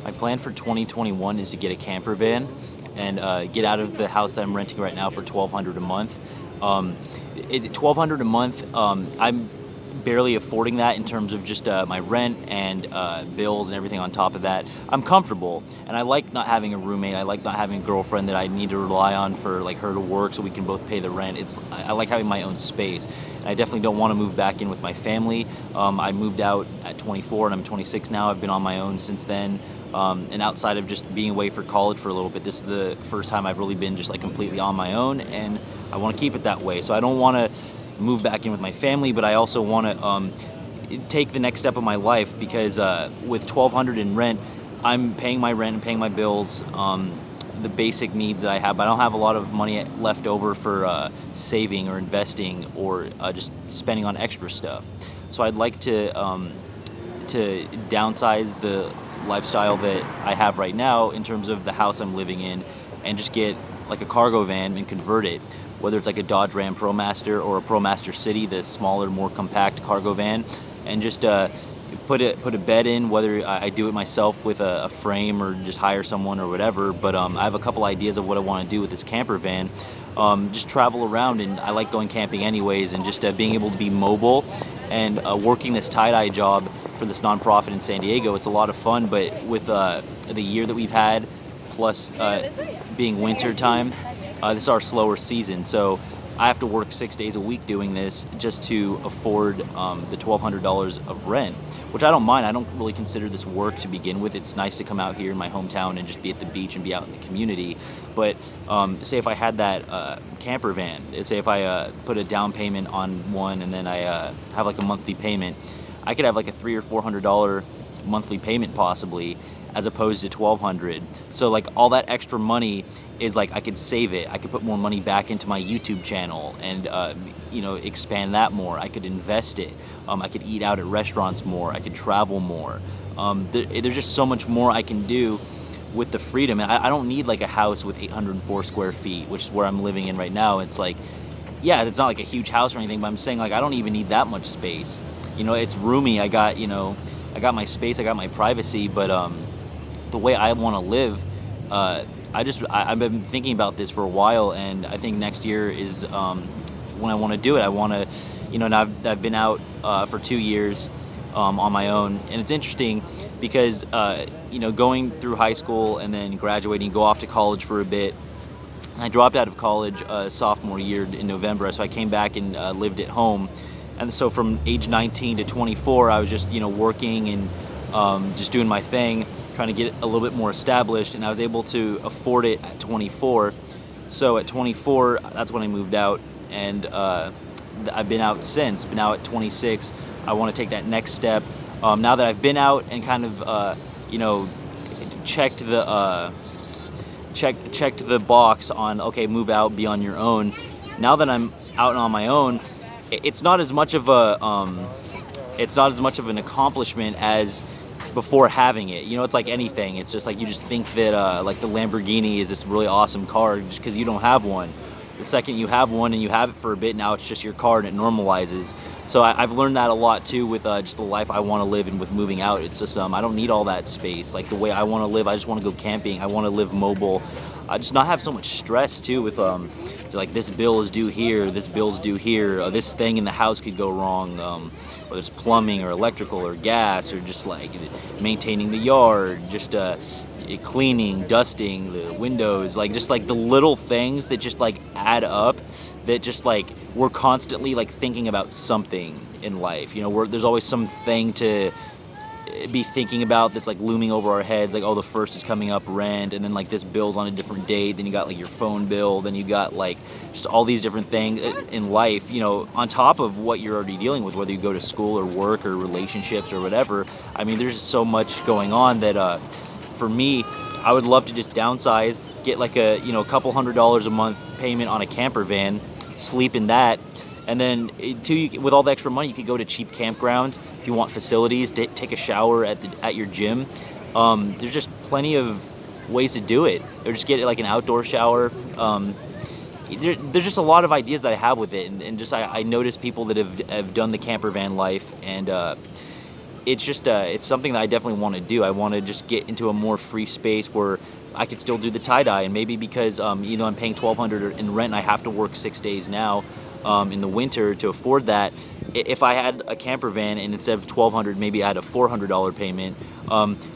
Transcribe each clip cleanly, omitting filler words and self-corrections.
My plan for 2021 is to get a camper van and get out of the house that I'm renting right now for 1,200 a month. Um, 1,200 a month. I'm barely affording that in terms of just my rent and bills and everything on top of that. I'm comfortable, and I like not having a roommate. I like not having a girlfriend that I need to rely on for like her to work so we can both pay the rent. I like having my own space. And I definitely don't want to move back in with my family. I moved out at 24 and I'm 26 now. I've been on my own since then. And outside of just being away for college for a little bit, this is the first time I've really been just like completely on my own, and I want to keep it that way. So I don't want to move back in with my family, but I also want to take the next step of my life because with 1,200 in rent, I'm paying my rent and paying my bills, the basic needs that I have. But I don't have a lot of money left over for saving or investing or just spending on extra stuff. So I'd like to downsize the lifestyle that I have right now in terms of the house I'm living in, and just get like a cargo van and convert it, whether it's like a Dodge Ram ProMaster or a ProMaster City, the smaller, more compact cargo van, and just put a bed in, whether I do it myself with a frame or just hire someone or whatever. But I have a couple ideas of what I want to do with this camper van. Just travel around, and I like going camping anyways, and just being able to be mobile and working this tie-dye job for this nonprofit in San Diego. It's a lot of fun, but with the year that we've had, plus being winter time, this is our slower season. So I have to work 6 days a week doing this just to afford the $1,200 of rent, which I don't mind. I don't really consider this work to begin with. It's nice to come out here in my hometown and just be at the beach and be out in the community. But say if I had that camper van, say if I put a down payment on one and then I have like a monthly payment, I could have like a $300 or $400 monthly payment possibly, as opposed to 1,200. So like all that extra money is like I could save it. I could put more money back into my YouTube channel and expand that more. I could invest it. I could eat out at restaurants more. I could travel more. There's just so much more I can do with the freedom. And I don't need like a house with 804 square feet, which is where I'm living in right now. It's like, yeah, it's not like a huge house or anything, but I'm saying like I don't even need that much space. It's roomy. I got my space. I got my privacy, but the way I want to live, I've been thinking about this for a while, and I think next year is when I want to do it. I want to, now I've been out for 2 years on my own, and it's interesting because going through high school and then graduating, go off to college for a bit. I dropped out of college sophomore year in November, so I came back and lived at home. And so from age 19 to 24, I was just working and just doing my thing, trying to get a little bit more established, and I was able to afford it at 24. So at 24, that's when I moved out, and I've been out since. But now at 26, I want to take that next step. Now that I've been out and kind of checked the box on, okay, move out, be on your own. Now that I'm out and on my own, it's not as much of an accomplishment as before having it. It's like anything. It's just like you just think that like the Lamborghini is this really awesome car just because you don't have one. The second you have one and you have it for a bit, now it's just your car and it normalizes. So I've learned that a lot too with just the life I want to live, and with moving out. It's just I don't need all that space. Like the way I want to live, I just want to go camping. I want to live mobile. I just not have so much stress too with like this bill is due here, this bill's due here, this thing in the house could go wrong, whether it's plumbing or electrical or gas, or just like maintaining the yard, just cleaning, dusting the windows, like just like the little things that just like add up, that just like we're constantly like thinking about something in life. There's always something to be thinking about that's like looming over our heads, like, oh, the first is coming up, rent, and then like this bill's on a different date, then you got like your phone bill, then you got like just all these different things in life, on top of what you're already dealing with, whether you go to school or work or relationships or whatever. I mean, there's just so much going on that for me, I would love to just downsize, get like a couple $100 a month payment on a camper van, sleep in that. And then, with all the extra money, you could go to cheap campgrounds if you want facilities, take a shower at your gym. There's just plenty of ways to do it. Or just get like an outdoor shower. There's just a lot of ideas that I have with it, and just I notice people that have done the camper van life, and it's just it's something that I definitely want to do. I want to just get into a more free space where I could still do the tie-dye, and maybe because I'm paying 1,200 in rent and I have to work 6 days now in the winter to afford that. If I had a camper van and instead of 1,200, maybe I had a $400 payment.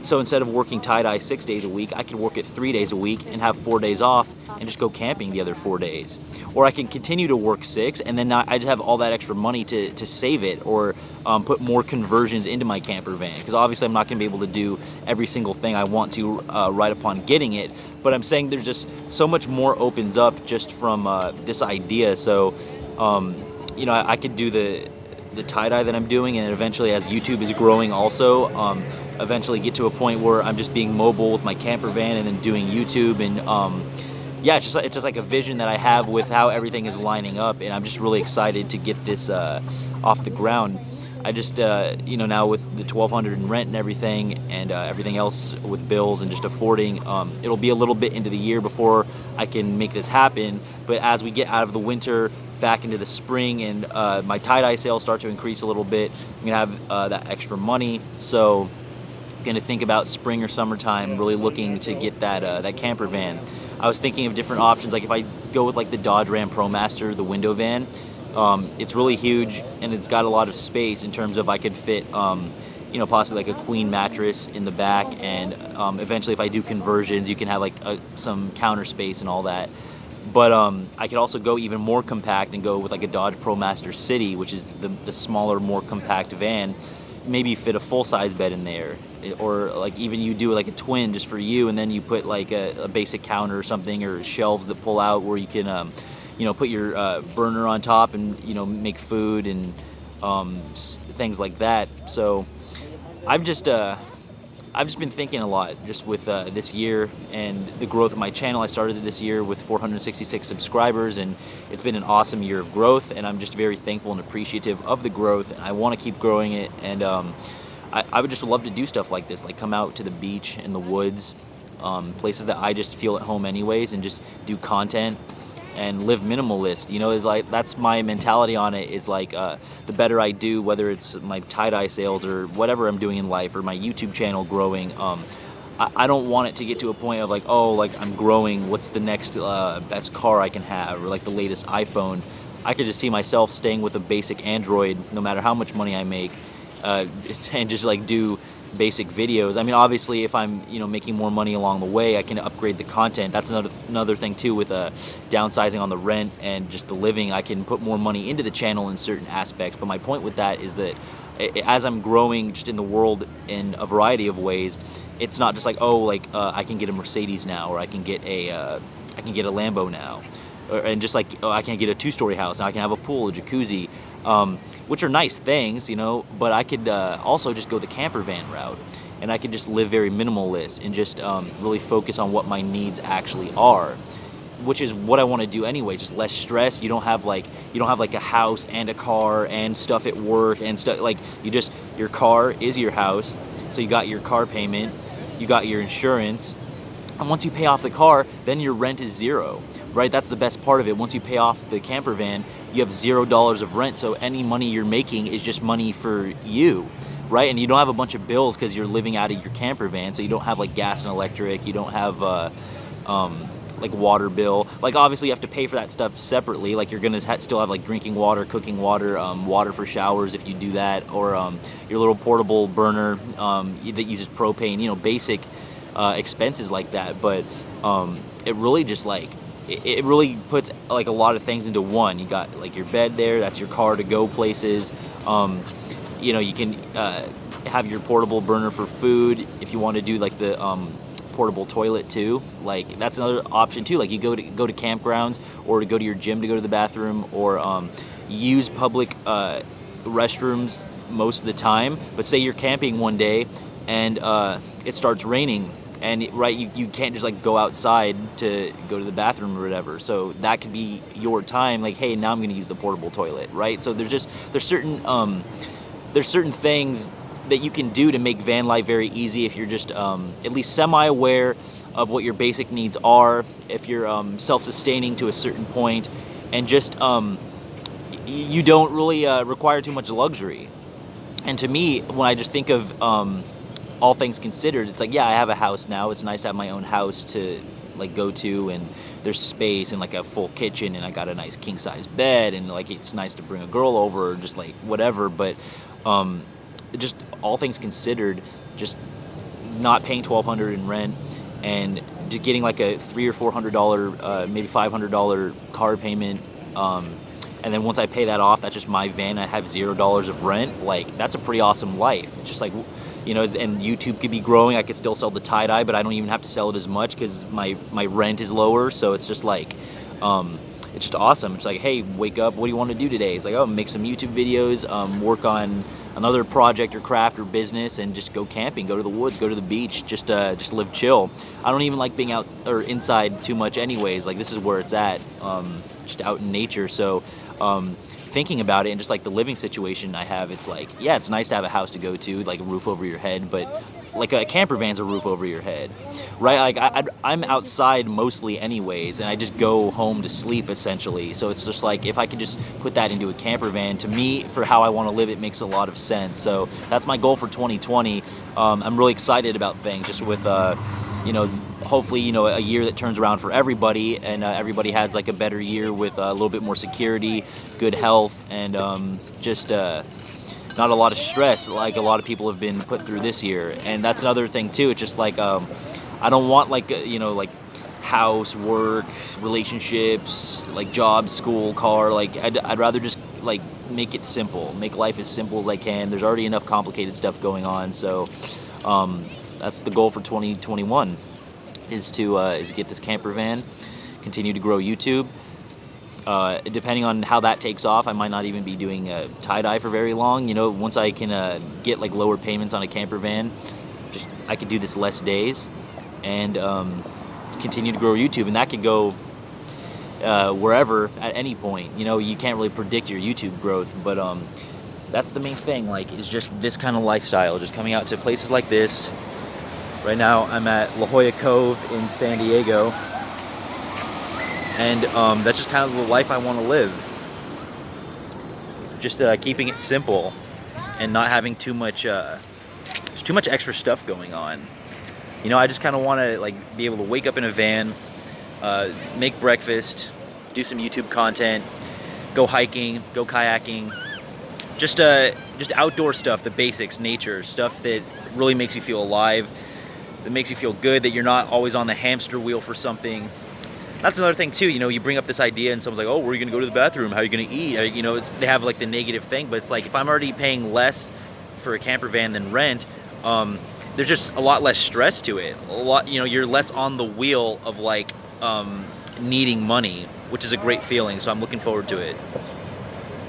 So instead of working tie-dye 6 days a week, I could work it 3 days a week and have 4 days off and just go camping the other 4 days. Or I can continue to work 6 and then I just have all that extra money to save it, or put more conversions into my camper van. Because obviously I'm not going to be able to do every single thing I want to right upon getting it. But I'm saying there's just so much more opens up just from this idea. So, I could do the tie-dye that I'm doing, and eventually, as YouTube is growing also, eventually get to a point where I'm just being mobile with my camper van and then doing YouTube. And it's just like a vision that I have with how everything is lining up, and I'm just really excited to get this off the ground. I just now with the 1,200 in rent and everything, and everything else with bills and just affording, it'll be a little bit into the year before I can make this happen. But as we get out of the winter, back into the spring, and my tie-dye sales start to increase a little bit, I'm gonna have that extra money. So I'm gonna think about spring or summertime, really looking to get that camper van. I was thinking of different options, like if I go with like the Dodge Ram ProMaster, the window van. It's really huge and it's got a lot of space in terms of I could fit possibly like a queen mattress in the back, and eventually if I do conversions, you can have like some counter space and all that. But I could also go even more compact and go with like a Dodge ProMaster City, which is the smaller, more compact van. Maybe fit a full-size bed in there, or like even you do like a twin just for you, and then you put like a basic counter or something, or shelves that pull out where you can put your burner on top and make food and things like that. So I've just been thinking a lot just with this year and the growth of my channel. I started this year with 466 subscribers, and it's been an awesome year of growth, and I'm just very thankful and appreciative of the growth, and I want to keep growing it. And I would just love to do stuff like this, like come out to the beach in the woods, places that I just feel at home anyways, and just do content and live minimalist. It's like that's my mentality on it. Is like the better I do, whether it's my tie-dye sales or whatever I'm doing in life, or my YouTube channel growing, I don't want it to get to a point of like, oh, like I'm growing, what's the next best car I can have, or like the latest iPhone. I could just see myself staying with a basic Android no matter how much money I make, and just like do basic videos. I mean, obviously if I'm making more money along the way, I can upgrade the content. That's another thing too, with downsizing on the rent and just the living. I can put more money into the channel in certain aspects. But my point with that is that as I'm growing just in the world in a variety of ways, it's not just like, oh, like I can get a Mercedes now, or I can get a Lambo now, and just like, oh, I can get a 2-story house now, I can have a pool, a jacuzzi, which are nice things, but I could also just go the camper van route, and I could just live very minimalist and just really focus on what my needs actually are, which is what I want to do anyway. Just less stress. You don't have like a house and a car and stuff at work and stuff. Like your car is your house, so you got your car payment, you got your insurance, and once you pay off the car, then your rent is zero. Right, that's the best part of it. Once you pay off the camper van, you have $0 of rent, so any money you're making is just money for you, right? And you don't have a bunch of bills because you're living out of your camper van, so you don't have like gas and electric, you don't have like water bill. Like obviously you have to pay for that stuff separately, like you're gonna still have like drinking water, cooking water, water for showers if you do that, or your little portable burner that uses propane, basic expenses like that. But it really just like, it really puts like a lot of things into one. You got like your bed there, that's your car to go places. You can have your portable burner for food if you want to do like the portable toilet too. Like that's another option too. Like you go to campgrounds, or to go to your gym to go to the bathroom, or use public restrooms most of the time. But say you're camping one day and it starts raining, and right, you can't just like go outside to go to the bathroom or whatever. So that could be your time. Like, hey, now I'm going to use the portable toilet, right? So there's certain things that you can do to make van life very easy if you're just at least semi-aware of what your basic needs are. If you're self-sustaining to a certain point, and just you don't really require too much luxury. And to me, when I just think of all things considered, it's like, yeah, I have a house now. It's nice to have my own house to like go to, and there's space and like a full kitchen, and I got a nice king size bed, and like it's nice to bring a girl over or just like whatever. But just all things considered, just not paying $1,200 in rent, and just getting like a $300 or $400, maybe $500 car payment. And then once I pay that off, that's just my van. I have $0 of rent. Like, that's a pretty awesome life. Just like, you know, and YouTube could be growing. I could still sell the tie-dye, but I don't even have to sell it as much because my rent is lower. So it's just like, it's just awesome. It's like, hey, wake up. What do you want to do today? It's like, oh, make some YouTube videos, work on another project or craft or business, and just go camping, go to the woods, go to the beach, just live chill. I don't even like being out or inside too much anyways. Like, this is where it's at, just out in nature. So thinking about it and just like the living situation I have, it's like, yeah, it's nice to have a house to go to, like a roof over your head, but like a camper van's a roof over your head, right? Like I'm outside mostly anyways, and I just go home to sleep essentially. So it's just like, if I could just put that into a camper van, to me, for how I want to live, it makes a lot of sense. So that's my goal for 2020. I'm really excited about things, just with you know, hopefully, you know, a year that turns around for everybody, and everybody has like a better year with a little bit more security, good health, and just not a lot of stress like a lot of people have been put through this year. And that's another thing too. It's just like, I don't want like, you know, like house, work, relationships, like job, school, car. Like I'd rather just like make it simple, make life as simple as I can. There's already enough complicated stuff going on. So that's the goal for 2021, is to get this camper van, continue to grow YouTube. Depending on how that takes off, I might not even be doing tie-dye for very long. You know, once I can get like lower payments on a camper van, just I could do this less days, and continue to grow YouTube. And that could go wherever at any point. You know, you can't really predict your YouTube growth, but that's the main thing. Like, it's just this kind of lifestyle, just coming out to places like this. Right now, I'm at La Jolla Cove in San Diego. And that's just kind of the life I want to live. Just keeping it simple and not having too much extra stuff going on. You know, I just kind of want to like be able to wake up in a van, make breakfast, do some YouTube content, go hiking, go kayaking, just outdoor stuff, the basics, nature stuff that really makes you feel alive, that makes you feel good, that you're not always on the hamster wheel for something. That's another thing too. You know, you bring up this idea and someone's like, oh, where are you gonna go to the bathroom? How are you gonna eat? You know, they have like the negative thing, but it's like, if I'm already paying less for a camper van than rent, there's just a lot less stress to it. A lot, you know, you're less on the wheel of like needing money, which is a great feeling. So I'm looking forward to it.